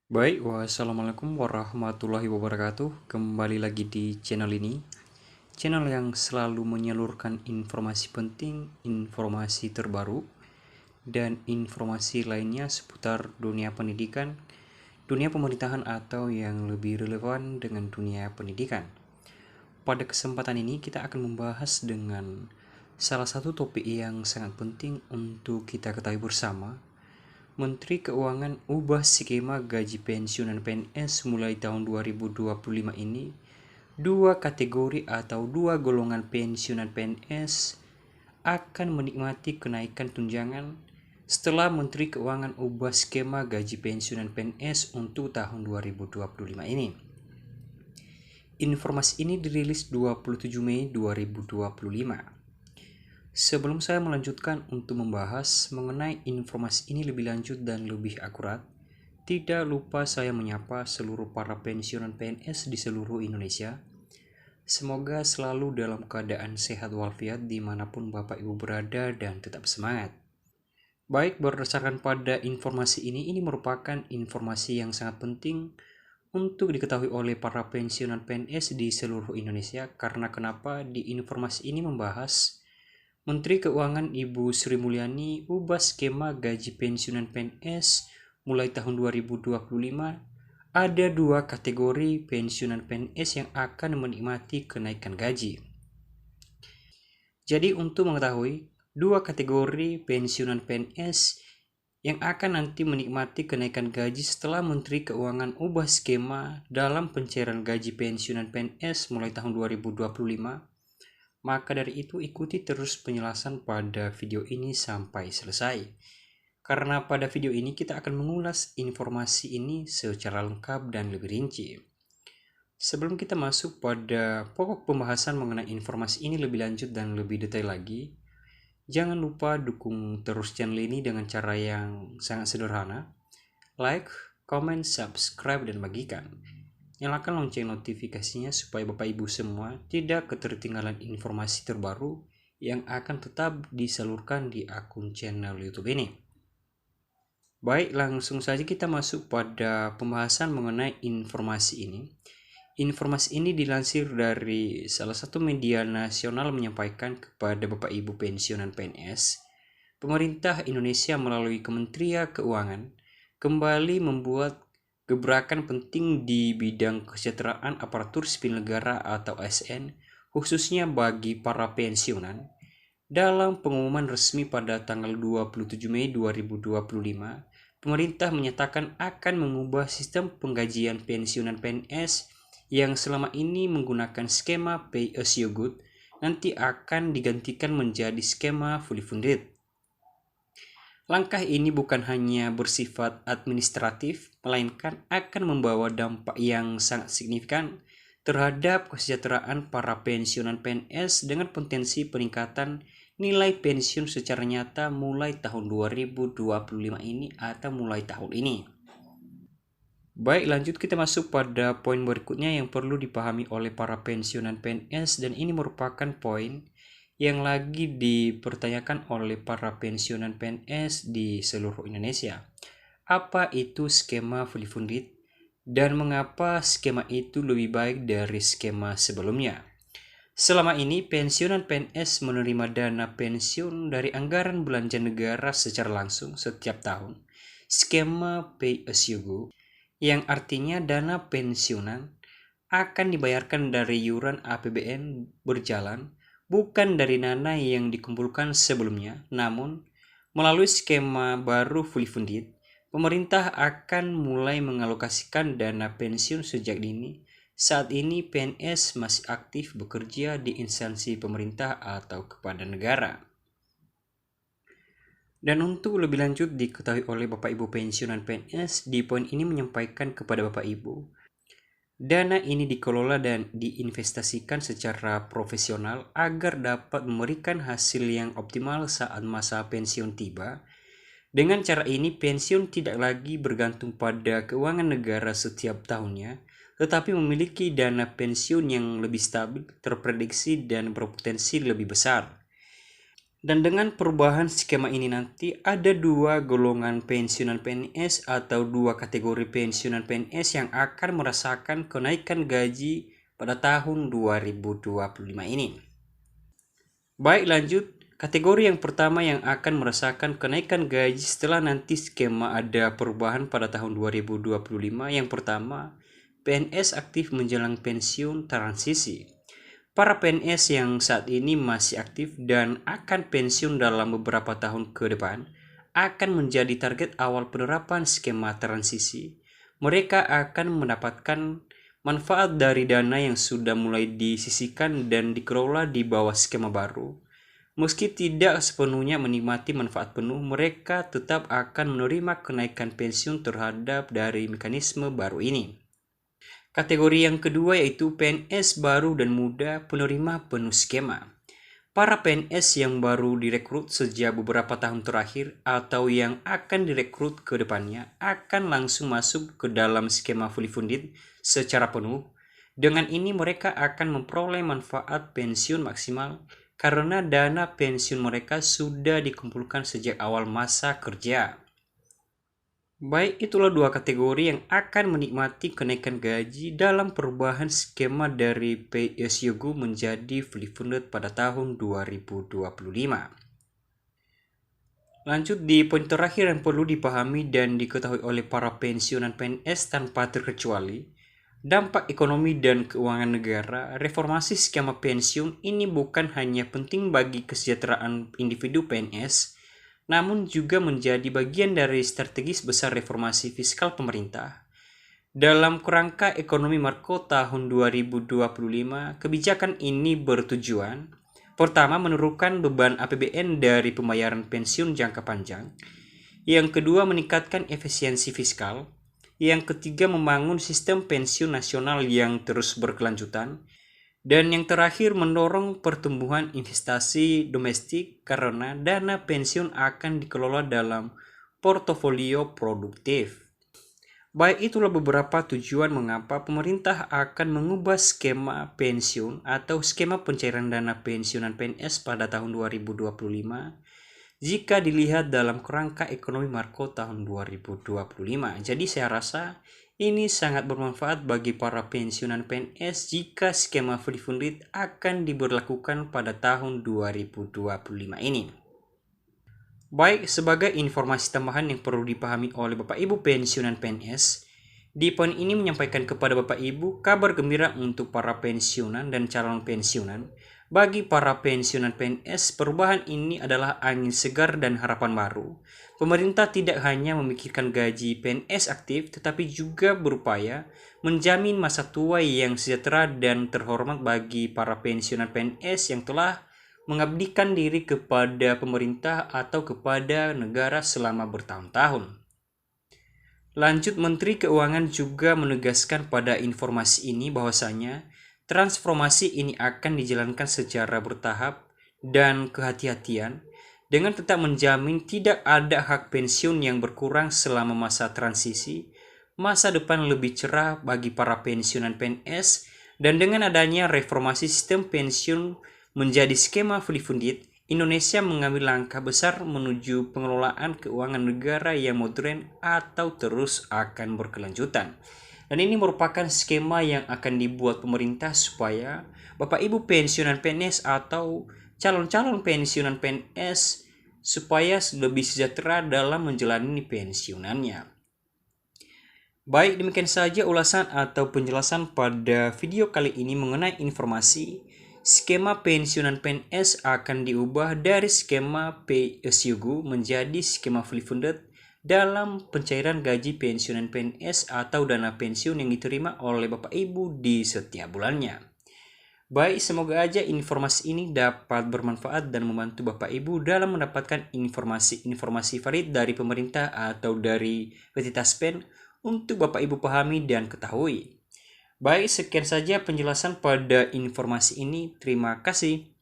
Wassalamualaikum warahmatullahi wabarakatuh. Kembali lagi di channel ini, channel yang selalu menyalurkan informasi penting, informasi terbaru, dan informasi lainnya seputar dunia pendidikan, dunia pemerintahan, atau yang lebih relevan dengan dunia pendidikan. Pada kesempatan ini kita akan membahas dengan salah satu topik yang sangat penting untuk kita ketahui bersama. Menteri Keuangan ubah skema gaji pensiunan PNS mulai tahun 2025 ini. Dua kategori atau dua golongan pensiunan PNS akan menikmati kenaikan tunjangan setelah Menteri Keuangan ubah skema gaji pensiunan PNS untuk tahun 2025 ini. Informasi ini dirilis 27 Mei 2025. Sebelum saya melanjutkan untuk membahas mengenai informasi ini lebih lanjut dan lebih akurat, tidak lupa saya menyapa seluruh para pensiunan PNS di seluruh Indonesia. Semoga selalu dalam keadaan sehat walafiat dimanapun Bapak Ibu berada dan tetap semangat. Baik, berdasarkan pada informasi ini merupakan informasi yang sangat penting untuk diketahui oleh para pensiunan PNS di seluruh Indonesia. Karena kenapa di informasi ini membahas Menteri Keuangan Ibu Sri Mulyani ubah skema gaji pensiunan PNS mulai tahun 2025. Ada dua kategori pensiunan PNS yang akan menikmati kenaikan gaji. Jadi untuk mengetahui dua kategori pensiunan PNS yang akan nanti menikmati kenaikan gaji setelah Menteri Keuangan ubah skema dalam pencairan gaji pensiunan PNS mulai tahun 2025, maka dari itu ikuti terus penjelasan pada video ini sampai selesai. Karena pada video ini kita akan mengulas informasi ini secara lengkap dan lebih rinci. Sebelum kita masuk pada pokok pembahasan mengenai informasi ini lebih lanjut dan lebih detail lagi, jangan lupa dukung terus channel ini dengan cara yang sangat sederhana. Like, comment, subscribe, dan bagikan. Nyalakan lonceng notifikasinya supaya Bapak Ibu semua tidak ketertinggalan informasi terbaru yang akan tetap disalurkan di akun channel YouTube ini. Baik, langsung saja kita masuk pada pembahasan mengenai informasi ini. Informasi ini dilansir dari salah satu media nasional menyampaikan kepada Bapak Ibu pensiunan PNS, pemerintah Indonesia melalui Kementerian Keuangan kembali membuat gebrakan penting di bidang kesejahteraan aparatur sipil negara atau ASN, khususnya bagi para pensiunan. Dalam pengumuman resmi pada tanggal 27 Mei 2025, pemerintah menyatakan akan mengubah sistem penggajian pensiunan PNS yang selama ini menggunakan skema pay as you go nanti akan digantikan menjadi skema fully funded. Langkah ini bukan hanya bersifat administratif, melainkan akan membawa dampak yang sangat signifikan terhadap kesejahteraan para pensiunan PNS dengan potensi peningkatan nilai pensiun secara nyata mulai tahun 2025 ini atau mulai tahun ini. Baik, lanjut kita masuk pada poin berikutnya yang perlu dipahami oleh para pensiunan PNS, dan ini merupakan poin yang lagi dipertanyakan oleh para pensiunan PNS di seluruh Indonesia. Apa itu skema fully funded dan mengapa skema itu lebih baik dari skema sebelumnya? Selama ini pensiunan PNS menerima dana pensiun dari anggaran belanja negara secara langsung setiap tahun. Skema pay as you go, yang artinya dana pensiunan akan dibayarkan dari iuran APBN berjalan, bukan dari dana yang dikumpulkan sebelumnya. Namun, melalui skema baru fully funded, pemerintah akan mulai mengalokasikan dana pensiun sejak dini. Saat ini PNS masih aktif bekerja di instansi pemerintah atau kepada negara. Dan untuk lebih lanjut diketahui oleh Bapak Ibu pensiunan PNS, di poin ini menyampaikan kepada Bapak Ibu, dana ini dikelola dan diinvestasikan secara profesional agar dapat memberikan hasil yang optimal saat masa pensiun tiba. Dengan cara ini, pensiun tidak lagi bergantung pada keuangan negara setiap tahunnya, tetapi memiliki dana pensiun yang lebih stabil, terprediksi, dan berpotensi lebih besar. Dan dengan perubahan skema ini nanti ada dua golongan pensiunan PNS atau dua kategori pensiunan PNS yang akan merasakan kenaikan gaji pada tahun 2025 ini. Baik, lanjut. Kategori yang pertama yang akan merasakan kenaikan gaji setelah nanti skema ada perubahan pada tahun 2025. Yang pertama, PNS aktif menjelang pensiun transisi. Para PNS yang saat ini masih aktif dan akan pensiun dalam beberapa tahun ke depan akan menjadi target awal penerapan skema transisi. Mereka akan mendapatkan manfaat dari dana yang sudah mulai disisihkan dan dikelola di bawah skema baru. Meski tidak sepenuhnya menikmati manfaat penuh, mereka tetap akan menerima kenaikan pensiun terhadap dari mekanisme baru ini. Kategori yang kedua yaitu PNS baru dan muda penerima penuh skema. Para PNS yang baru direkrut sejak beberapa tahun terakhir atau yang akan direkrut ke depannya akan langsung masuk ke dalam skema fully funded secara penuh. Dengan ini mereka akan memperoleh manfaat pensiun maksimal karena dana pensiun mereka sudah dikumpulkan sejak awal masa kerja. Baik, itulah dua kategori yang akan menikmati kenaikan gaji dalam perubahan skema dari pay as you go menjadi fully funded pada tahun 2025. Lanjut di poin terakhir yang perlu dipahami dan diketahui oleh para pensiunan PNS tanpa terkecuali, dampak ekonomi dan keuangan negara. Reformasi skema pensiun ini bukan hanya penting bagi kesejahteraan individu PNS, namun juga menjadi bagian dari strategis besar reformasi fiskal pemerintah. Dalam kerangka ekonomi makro tahun 2025, kebijakan ini bertujuan pertama, menurunkan beban APBN dari pembayaran pensiun jangka panjang. Yang kedua, meningkatkan efisiensi fiskal. Yang ketiga, membangun sistem pensiun nasional yang terus berkelanjutan. Dan yang terakhir, mendorong pertumbuhan investasi domestik karena dana pensiun akan dikelola dalam portofolio produktif. Baik, itulah beberapa tujuan mengapa pemerintah akan mengubah skema pensiun atau skema pencairan dana pensiunan PNS pada tahun 2025 jika dilihat dalam kerangka ekonomi makro tahun 2025. Jadi saya rasa ini sangat bermanfaat bagi para pensiunan PNS jika skema fully funded akan diberlakukan pada tahun 2025 ini. Baik, sebagai informasi tambahan yang perlu dipahami oleh Bapak Ibu pensiunan PNS, di poin ini menyampaikan kepada Bapak Ibu kabar gembira untuk para pensiunan dan calon pensiunan. Bagi para pensiunan PNS, perubahan ini adalah angin segar dan harapan baru. Pemerintah tidak hanya memikirkan gaji PNS aktif, tetapi juga berupaya menjamin masa tua yang sejahtera dan terhormat bagi para pensiunan PNS yang telah mengabdikan diri kepada pemerintah atau kepada negara selama bertahun-tahun. Lanjut, Menteri Keuangan juga menegaskan pada informasi ini bahwasanya transformasi ini akan dijalankan secara bertahap dan kehati-hatian dengan tetap menjamin tidak ada hak pensiun yang berkurang selama masa transisi, masa depan lebih cerah bagi para pensiunan PNS, dan dengan adanya reformasi sistem pensiun menjadi skema fully funded, Indonesia mengambil langkah besar menuju pengelolaan keuangan negara yang modern atau terus akan berkelanjutan. Dan ini merupakan skema yang akan dibuat pemerintah supaya Bapak Ibu pensiunan PNS atau calon-calon pensiunan PNS supaya lebih sejahtera dalam menjalani pensiunannya. Baik, demikian saja ulasan atau penjelasan pada video kali ini mengenai informasi skema pensiunan PNS akan diubah dari skema pay as you go menjadi skema fully funded dalam pencairan gaji pensiunan PNS atau dana pensiun yang diterima oleh Bapak Ibu di setiap bulannya. Baik, semoga aja informasi ini dapat bermanfaat dan membantu Bapak Ibu dalam mendapatkan informasi-informasi valid dari pemerintah atau dari PT Taspen untuk Bapak Ibu pahami dan ketahui. Baik, sekian saja penjelasan pada informasi ini. Terima kasih.